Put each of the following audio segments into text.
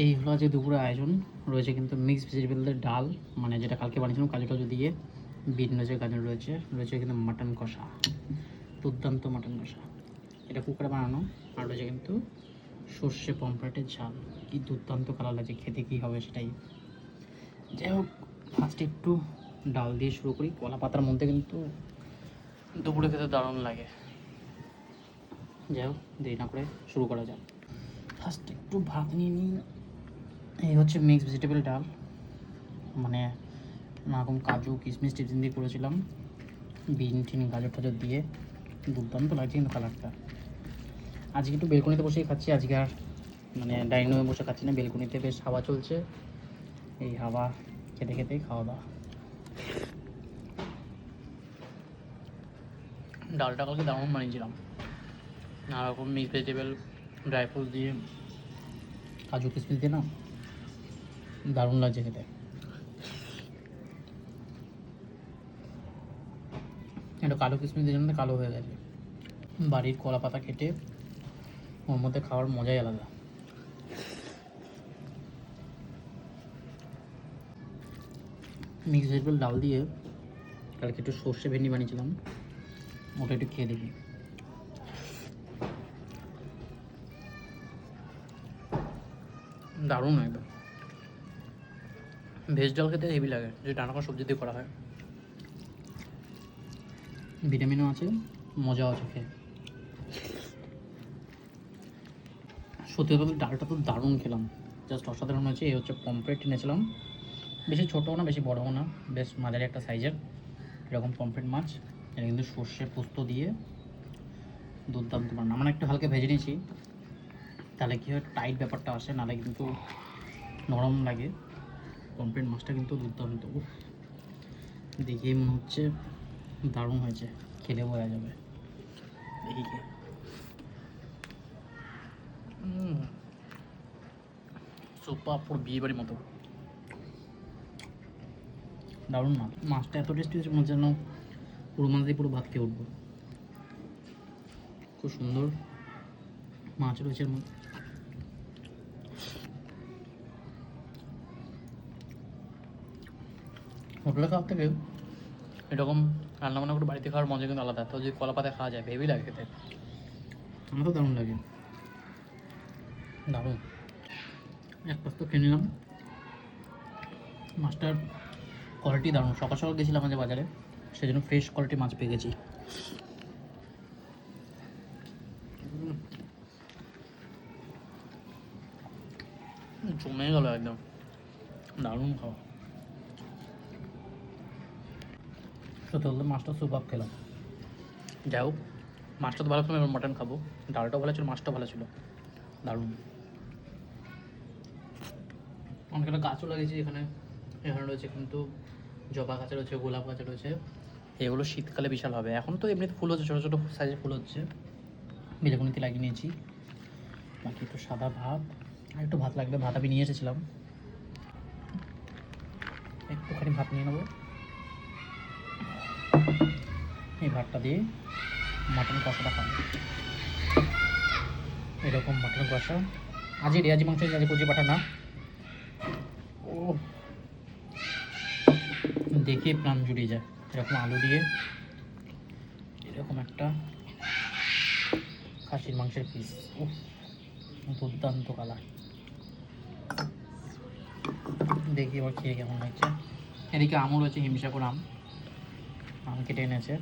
এই হলো আজকে দুপুরের আয়োজন। রয়েছে কিন্তু মিক্স ভেজিটেবলের ডাল, মানে যেটা কালকে বানিয়েছিলাম কাজু টাজু দিয়ে, বিট রয়েছে, গাজর রয়েছে, রয়েছে কিন্তু মাটন কষা, দুর্দান্ত মাটন কষা, এটা কুকারে বানানো। আর রয়েছে কিন্তু সর্ষে পমফ্রেটের ঝাল, কি দুর্দান্ত কালার লাগছে, খেতে কী হবে সেটাই। যাই হোক, ফার্স্টে একটু ডাল দিয়ে শুরু করি। কলা পাতার মধ্যে কিন্তু দুপুরে খেতে দারুণ লাগে। যাই হোক, দেরি না করে শুরু করা যাক। ফার্স্টে একটু ভাত নিয়ে নিই। এই হচ্ছে মিক্স ভেজিটেবল ডাল, মানে নানারকম কাজু কিশমিশ টিশমিশ দিয়ে করেছিলাম, বিন টিন গাজর টাজর দিয়ে, দুর্দান্ত লাগছে কিন্তু কালারটা। আজকে একটু বেলকনিতে বসেই খাচ্ছি, আজকে আর মানে ডাইনিং রুমে বসে খাচ্ছি না, বেলকনিতে বেশ হাওয়া চলছে, এই হাওয়া খেতে খেতেই খাওয়া দাওয়া। ডালটা কালকে দারুণ বানিয়েছিলাম, নানারকম মিক্স ভেজিটেবল ড্রাই ফ্রুটস দিয়ে, কাজু কিশমিশ দিয়ে, না দারুণ লাগছে খেতে। এটা কালো কিশমিশ দিয়ে জন্য কালো হয়ে গেছে। বাড়ির কলা পাতা কেটে ওর মধ্যে খাওয়ার মজাই আলাদা। মিক্স ভেজিটেবল ডাল দিয়ে কালকে একটু সর্ষে ভেন্ডি বানিয়েছিলাম, ওটা একটু খেয়ে দেখি। দারুণ একদম। ভেজ ডাল খেতে হেভি লাগে, যদি নানা রকম সবজি দিয়ে করা হয়, ভিটামিনও আছে, মজাও আছে খেয়ে। সত্যি কথা বলতে ডালটা তো দারুণ খেলাম, জাস্ট অসাধারণ হয়েছে। এই হচ্ছে পমফ্রেট এনেছিলাম, বেশি ছোটও না বেশি বড়ও না, বেশ মাঝারি একটা সাইজের এরকম পমফ্রেট মাছ। এটা কিন্তু সর্ষে পোস্ত দিয়ে দুর্দান্ত বানানো। আমরা একটু হালকা ভেজে নিয়েছি, তাহলে কী হয় টাইট ব্যাপারটা আসে, নাহলে কিন্তু নরম লাগে। পমফ্রেট মাছটা কিন্তু দুর্দান্ত, দেখেই মনে হচ্ছে দারুণ হয়েছে, খেলে বোঝা যাবে। দেখি সুপার, পুরো বিয়ে বাড়ির মতো দারুণ মাছ। মাছটা এত টেস্টি হয়েছে, মনে যেন পুরো মাছ দিয়ে পুরো ভাত খেয়ে উঠবো। খুব সুন্দর মাছ রয়েছে এর মধ্যে। হোটেলে খাওয়ার থেকে এরকম রান্নাবান্না করে বাড়িতে খাওয়ার মজা কিন্তু আলাদা। তো যদি কলা পাতায় খাওয়া যায় ভেবেই লাগে খেতে, আমার তো দারুণ লাগে, দারুণ। এক পাশ তো খেয়ে নিলাম। মাছটার কোয়ালিটি দারুণ, সকাল সকাল গেছিলাম আমাদের বাজারে, সেই জন্য ফ্রেশ কোয়ালিটি মাছ পেয়ে গেছি। জমে গেল একদম, দারুণ খাওয়া। সত্যি বলতে মাছটা সুপার খেলাম। যাই হোক, মাছটা তো ভালো খেলাম, এবার মাটন খাবো। ডালটাও ভালো ছিল, মাছটাও ভালো ছিল, দারুণ। অনেকটা গাছও লাগিয়েছি এখানে, এখানে রয়েছে কিন্তু জবা গাছ রয়েছে, গোলাপ গাছ রয়েছে, এগুলো শীতকালে বিশাল হবে। এখন তো এমনিতে ফুল হচ্ছে, ছোটো ছোটো সাইজের ফুল হচ্ছে, বেলকনিতে লাগিয়ে নিয়েছি। বাকি একটু সাদা ভাত, আর একটু ভাত লাগবে, ভাত আমি নিয়ে এসেছিলাম, একটুখানি ভাত নিয়ে নেবো। এই ভাতটা দিয়ে মাটন কষাটা খাবো, এরকম মাটন কষা। আজই রেয়াজি মাংস, আজ কচি পাঠা না, ও দেখে প্রাণ জুড়িয়ে যায়। এরকম আলু দিয়ে এরকম একটা খাসির মাংসের পিস, ও দুর্দান্ত কালার। দেখি এবার খেয়ে কেমন লাগছে। এদিকে আমও রয়েছে, হিমসাগর আম, আম কেটে এনেছে।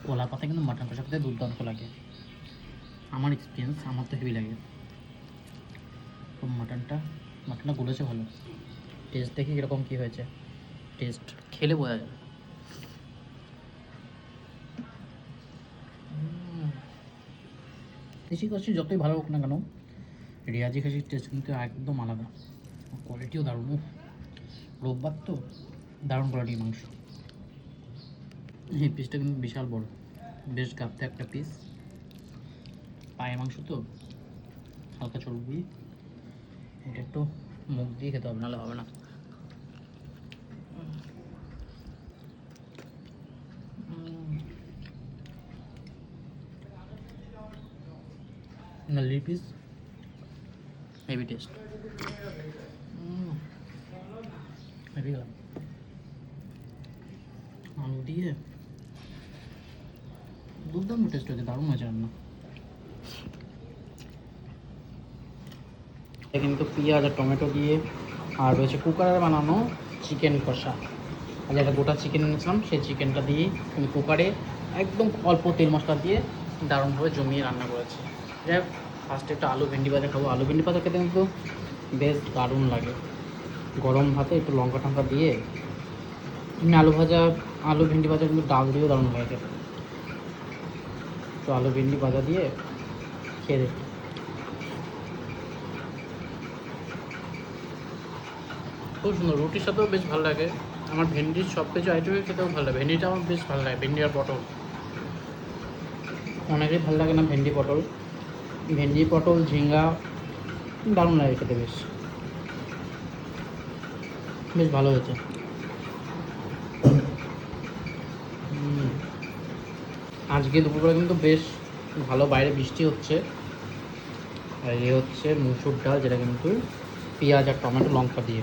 কলা পাতা কিন্তু মাটন কষা খেতে দুর্দান্ত লাগে, আমার এক্সপিরিয়েন্স, আমার তো হেভি লাগে। তো মাটনটা গলেছে ভালো, টেস্ট দেখি কীরকম কী হয়েছে, টেস্ট খেলে বোঝা যাবে। দেশি খাসি যতই ভালো হোক না কেন, রেয়াজি খাসির টেস্ট কিন্তু একদম আলাদা, কোয়ালিটিও দারুণ। রোববার তো দারুণ কোয়ালিটির মাংস। এই পিসটা কিন্তু বিশাল বড়, বেশ গাপ্তে একটা পিস, পায়ের মাংস তো হালকা চর্বি, এটা একটু মুখ দিয়ে খেতে হবে, নাহলে হবে না। League piece heavy taste. Heavy গেলাম আলু দিয়ে, দুর্দান্ত টেস্ট হয়েছে, দারুণ হয়েছে রান্না। কিন্তু পেঁয়াজ আর টমেটো দিয়ে, আর রয়েছে কুকারে বানানো চিকেন কষা। আর যেটা গোটা চিকেন এনেছিলাম সেই চিকেনটা দিয়ে আমি কুকারে একদম অল্প তেল মশলা দিয়ে দারুণভাবে জমিয়ে রান্না করেছি। যাই হোক, ফার্স্টে একটু আলু ভেন্ডি ভাজা খাবো। আলু ভেন্ডি ভাজা খেতে কিন্তু বেশ দারুণ লাগে গরম ভাতে একটু লঙ্কা টঙ্কা দিয়ে। এমনি আলু ভেন্ডি ভাজা কিন্তু ডাল দিয়েও দারুণ লাগে। তো আলু ভেন্ডি ভাজা দিয়ে খেয়ে দেখি। খুব সুন্দর, রুটির সাথেও বেশ ভালো লাগে। আমার ভেন্ডির সব কিছু আইটেমই খেতেও ভালো লাগে। ভেন্ডিটা আমার বেশ ভালো লাগে, ভেন্ডি আর পটল। অনেকেই ভালো লাগে না ভেন্ডি পটল। ভেন্ডি পটল ঝিঙ্গা দারুণ লাগে খেতে, বেশ বেশ ভালো হয়েছে। আজকে দুপুরবেলা কিন্তু বেশ ভালো, বাইরে বৃষ্টি হচ্ছে। আর এ হচ্ছে মুসুর ডাল, যেটা কিন্তু পেঁয়াজ আর টমেটো লঙ্কা দিয়ে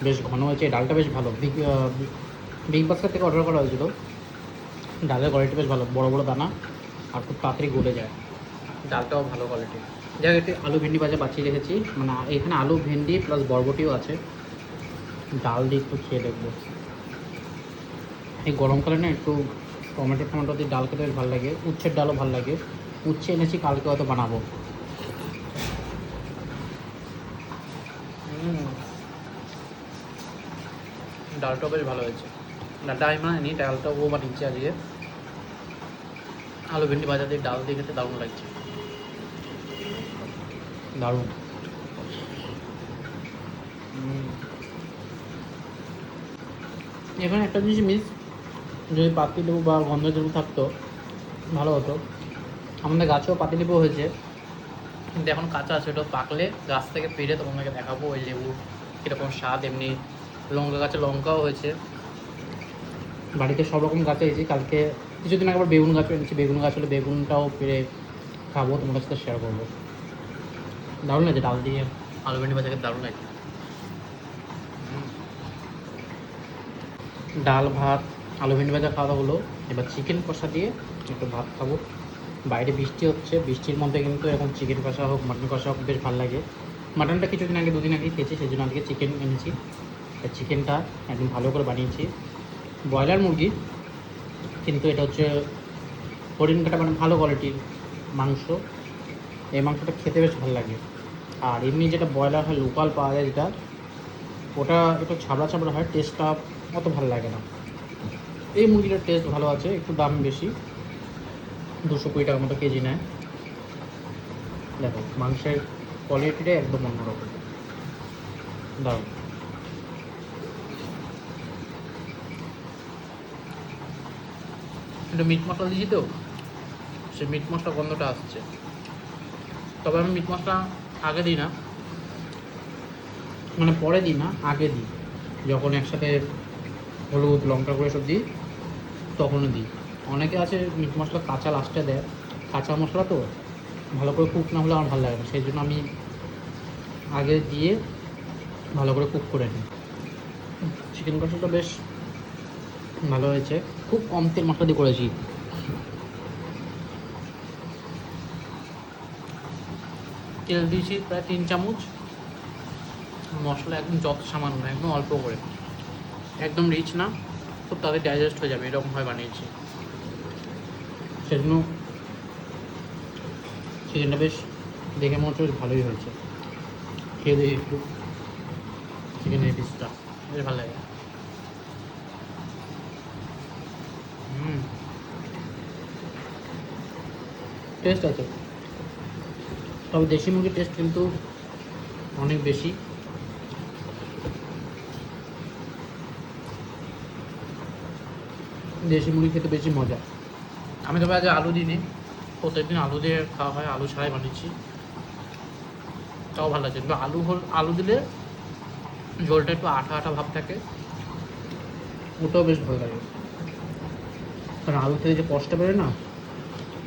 বেশ ঘন হয়েছে। এই ডালটা বেশ ভালো, বিগ বাস্কেট থেকে অর্ডার করা হয়েছিল। ডালের কোয়ালিটি বেশ ভালো, বড় বড় দানা আর খুব তাড়াতাড়ি গলে যায়। ডালটাও ভালো কোয়ালিটি। যাই একটু আলু ভেন্ডি ভাজা বাঁচিয়ে রেখেছি, মানে এখানে আলু ভেন্ডি প্লাস বরবটিও আছে। ডাল দিয়ে একটু খেয়ে দেখবো। এই গরমকালে না একটু টমেটো দিয়ে ডাল খেতে বেশ ভালো লাগে। উচ্ছের ডালও ভালো লাগে। উচ্ছে এনেছি, কালকে হয়তো বানাবো। ডালটাও বেশ ভালো হয়েছে। ডালটা আমি বানাইনি, ডালটা ও বানিয়েছে আজকে। আলু ভেন্ডি ভাজা দিয়ে ডাল দিয়ে খেতে দারুণ লাগছে, দারুণ। এখানে একটা জিনিস মিস, যদি পাতিলেবু বা গন্ধলেবু থাকতো ভালো হতো। আমাদের গাছেও পাতিলেবু হয়েছে, কিন্তু এখন কাঁচা আছে। ওটা পাকলে গাছ থেকে পেরে তোমাদেরকে দেখাবো ওই লেবু কীরকম স্বাদ। এমনি লঙ্কা গাছে লঙ্কাও হয়েছে। বাড়িতে সব রকম গাছ হয়েছে। কালকে কিছুদিন আগে আবার বেগুন গাছও এনেছি। বেগুন গাছ হলে বেগুনটাও পেরে খাবো, তোমাদের সাথে শেয়ার করবো। দারুণ লাগে ডাল দিয়ে আলু ভেন্ডি ভাজা খেতে, দারুণ লাগে। ডাল ভাত আলু ভেন্ডি ভাজা খাওয়া হলো, এবার চিকেন কষা দিয়ে একটু ভাত খাবো। বাইরে বৃষ্টি হচ্ছে, বৃষ্টির মধ্যে কিন্তু এখন চিকেন কষা হোক মাটন কষা হোক বেশ ভালো লাগে। মাটনটা কিছুদিন আগে, দুদিন আগে খেয়েছি, সেই জন্য আজকে চিকেন এনেছি। চিকেনটা একদম ভালো করে বানিয়েছি। ব্রয়লার মুরগি, কিন্তু এটা হচ্ছে হরিণ কাটা, মানে ভালো কোয়ালিটির মাংস। এই মাংসটা খেতে বেশ ভালো লাগে। আর এমনি যেটা ব্রয়লার হয় লোকাল পাওয়া যায়, যেটা ওটা একটু ছাবড়া ছাবড়া হয়, টেস্টটা অত ভালো লাগে না। এই মুরগিটার টেস্ট ভালো আছে, একটু দাম বেশি, 220 টাকার মতো কেজি নেয়। দেখো মাংসের কোয়ালিটিটা একদম অন্যরকম, দারুণ। একটু মিট মশলা দিয়েছি তো, সে মিট মশলা গন্ধটা আসছে। তবে আমি মিট মশলা আগে দিই না, মানে পরে দিই না, আগে দিই। যখন একসাথে হলুদ লঙ্কা করে সব দিই তখনও দিই। অনেকে আছে মিট মশলা কাঁচা লাস্টে দেয়, কাঁচা মশলা তো ভালো করে কুক না হলে আমার ভালো লাগে না, সেই জন্য আমি আগে দিয়ে ভালো করে কুক করে নিই। চিকেন কষাটা বেশ ভালো হয়েছে, খুব কম তেল মশলা দিয়ে করেছি। তেল দিয়েছি প্রায় 3 চামচ, মশলা একদম যত সামান্য, একদম অল্প করে, একদম রিচ না, খুব তাড়াতাড়ি ডাইজেস্ট হয়ে যাবে এরকমভাবে বানিয়েছি। সেজন্য চিকেনটা বেশ দেখে মনে হচ্ছে বেশ ভালোই হয়েছে। খেয়ে দেখি একটু চিকেনের এই পিসটা, বেশ ভালো লাগে। টেস্ট আছে, তবে দেশি মুরগির টেস্ট কিন্তু অনেক বেশি। দেশি মুরগি খেতে বেশি মজা। আমি তবে আজ আলু দিইনি, প্রত্যেকদিন আলু দিয়ে খাওয়া হয়, আলু ছাড়াই বানিয়েছি, তাও ভালো লাগছে। কিন্তু আলু দিলে ঝোলটা একটু আঠা আঠা ভাব থাকে, ওটাও বেশ ভালো লাগে। কারণ আলু থেকে যে কষটা বেরোয় না,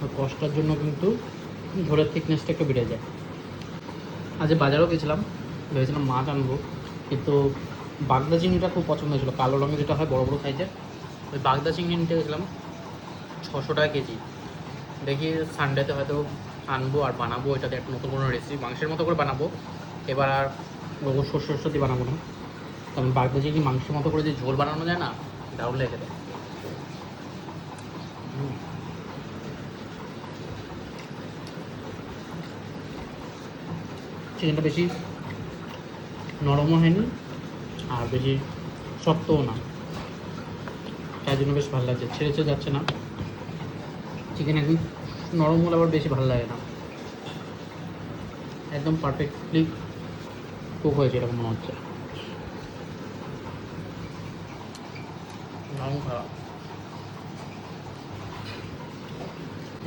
ওই কষটার জন্য কিন্তু ঝোলের থিকনেসটা একটু বেড়ে যায়। আজ বাজারেও গেছিলাম, ভেবেছিলাম মাছ আনবো, কিন্তু বাগদা চিংড়িটা খুব পছন্দ হয়েছিল, কালো রঙের যেটা হয় বড় বড় সাইজের, ওই বাগদা চিংড়ি নিতে গেছিলাম 600 টাকা কেজি। দেখি সানডেতে হয়তো আনবো আর বানাবো, এটাতে একটা নতুন কোনো রেসিপি মাংসের মতো করে বানাবো। এবার আর গোবর শস্য দিয়ে বানাবো না, কারণ বাগদা চিংড়ি মাংসের মতো করে যে ঝোল বানানো যায় না, দারুণ লেগে দেয়। চিকেনটা বেশি নরমও হয়নি আর বেশি শক্তও না, তাই জন্য বেশ ভালো লাগছে, ছেড়ে যাচ্ছে না। চিকেন একদম নরম হলে আবার বেশি ভালো লাগে না, একদম পারফেক্টলি কুক হয়েছে এরকম মনে হচ্ছে। নরম খারাপ।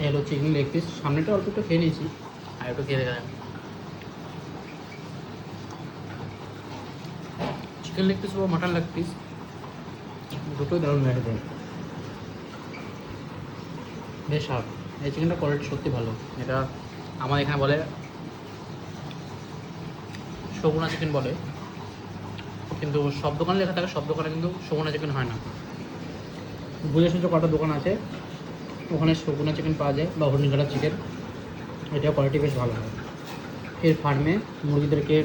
এই হলো চিকেন লেগ পিস, সামনেটা অল্প একটু খেয়ে নিয়েছি, আর একটু খেয়ে দেখা যাবে। চিকেন লেগ পিস বা মাটন লেগ পিস দুটোই দারুণ লাগে দেয়, বেশ স্বাদ। এই চিকেনটা কোয়ালিটি সত্যি ভালো, এটা আমার এখানে বলে সগুনা চিকেন বলে, কিন্তু সব দোকানে লেখা থাকে, সব দোকানে কিন্তু সগুনা চিকেন হয় না। বুঝে সুঝে কটা দোকান আছে, ওখানে সগুনা চিকেন পাওয়া যায় বা হরিণঘাটা চিকেন, এটা কোয়ালিটি বেশ ভালো হয়। এর ফার্মে মুরগিদেরকে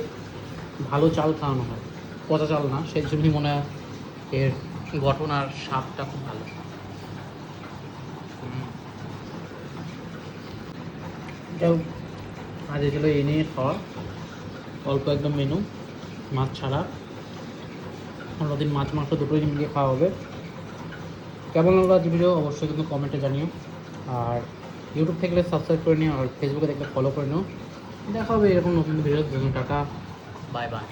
ভালো চাল খাওয়ানো হয়, পচা চাল না, সেই জন্যই মনে হয় এর গঠন আর স্বাদটা খুব ভালো। এটাও আজ ছিল এই নিয়ে খাওয়া, অল্প একদম মেনু, মাছ ছাড়া। অন্যদিন মাছ মাংস দুটোই মিলিয়ে খাওয়া হবে। কেমন লাগলো আজ ভিডিও অবশ্যই কিন্তু কমেন্টে জানিও, আর ইউটিউব থেকে সাবস্ক্রাইব করে নিও, আর ফেসবুকে দেখলে ফলো করে নিও। দেখা হবে এরকম নতুন ভিডিও। Tata, bye bye.